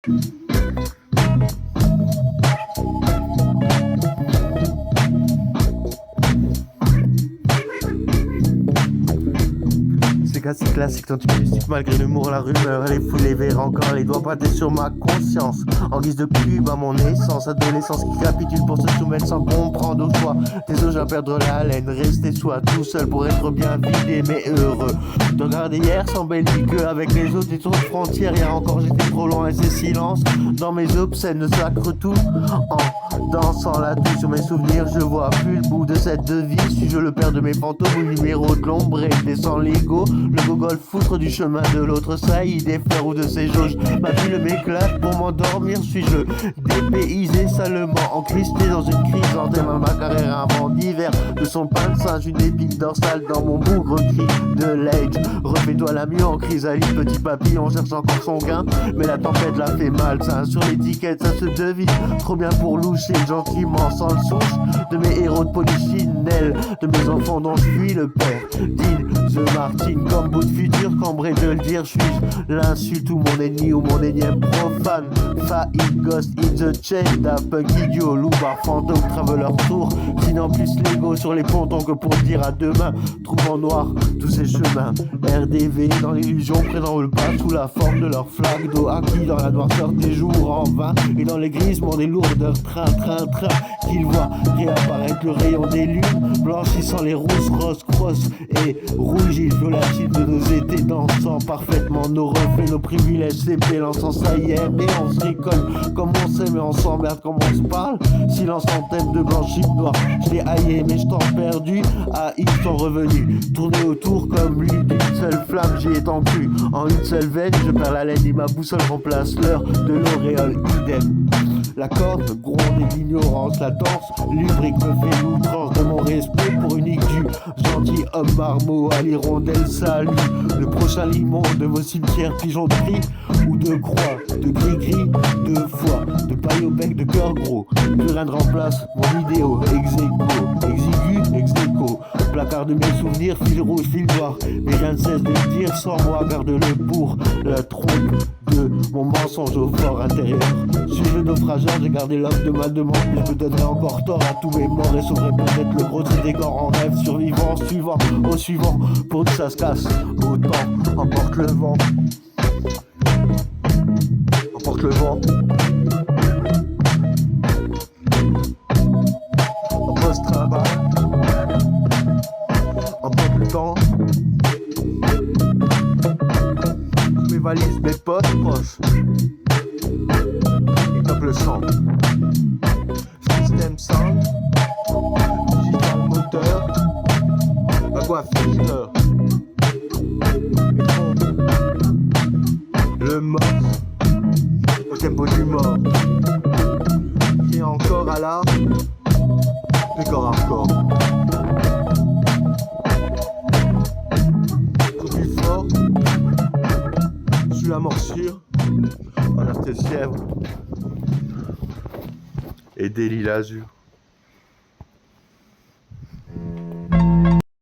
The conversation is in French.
C'est classique, tant tu mystique malgré l'humour, la rumeur, les foules, les verres encore, les doigts pointés sur ma conscience. En guise de pub à mon essence, adolescence qui capitule pour se soumettre sans comprendre au choix. Désolé, à perdre la laine, rester soi tout seul pour être bien vidé mais heureux. De regarder hier sans belliqueux avec les autres, des tours de frontières, hier encore j'étais trop loin et ces silences. Dans mes obscènes sacre tout, en dansant là-dessus sur mes souvenirs, je vois plus le bout de cette devise. Suis-je le père de mes fantômes ou le numéro de l'ombre et descend l'ego? Le gogol foutre du chemin de l'autre saillie des fleurs ou de ses jauges. Ma vie m'éclate pour m'endormir. Suis-je dépaysé salement encristé dans une crise en thème à ma carrière, un vent d'hiver de son pain de singe, une épine dorsale dans mon bougre cri de l'age. Refais-toi la mieux en chrysalide, petit papillon cherche encore son gain, mais la tempête l'a fait mal. Ça sur l'étiquette, ça se devine trop bien pour loucher gentiment sans le souche de mes héros de polichinelle, de mes enfants dont je suis le père. Dean The Martin, comme bout de futur, cambré de le dire, suis-je l'insulte ou mon ennemi ou mon énième profane? Failli Ghost in the Chain, d'un punk idiot, loupard, fantôme, traveler tour. Sinon plus l'ego sur les pontons que pour dire à demain. Trouve en noir tous ces chemins. RDV dans l'illusion, présent le pas sous la forme de leur flaque d'eau, acquis dans la noirceur des jours en vain et dans les grisements des lourdeurs. Train qu'ils voient réapparaître le rayon des lunes, blanchissant les rousses, roses, crosses et rougies volatile de nos étés, dansant parfaitement nos reflets, nos privilèges s'épelançant, ça y est, mais on se rigole comme on sait, mais on s'emmerde comme on se parle. Silence en tête de blanchime noire, je l'ai haillé mais je t'en perdu, ils sont revenus, tourner autour comme lui, d'une seule flamme j'y ai tant cru, en une seule veine je perds la laine et ma boussole remplace l'heure de l'auréole idem. La corde gronde et l'ignorance, la danse lubrique me fait l'outrance de mon respect pour unique du gentil homme marmot à l'hirondelle salut. Le prochain limon de vos cimetières, pigeons de cris ou de croix, de gris-gris, de foi, de paille au bec, de cœur gros. Plus rien ne remplace mon idéo, ex-aequo, placard de mes souvenirs, fil rouge, fil noir. Mais rien ne cesse de le dire sans moi, garde-le pour la trompe de mon mensonge au fort intérieur. Suis le naufrageur, j'ai gardé l'offre de ma demande, mais je me donnerai encore tort à tous mes morts et sauverai peut-être le gros des décor en rêve, survivant, suivant, au suivant, pour que ça se casse. Autant emporte le vent, emporte le vent, en post-travail, emporte le temps, mes valises, mes potes proches, et top le sang, système sound, digital moteur, la coiffure, le mort, au tempo du mort, qui est encore à l'art, mais corps à corps. Tout plus fort, sous la morsure, en artère fièvre et délit l'azur.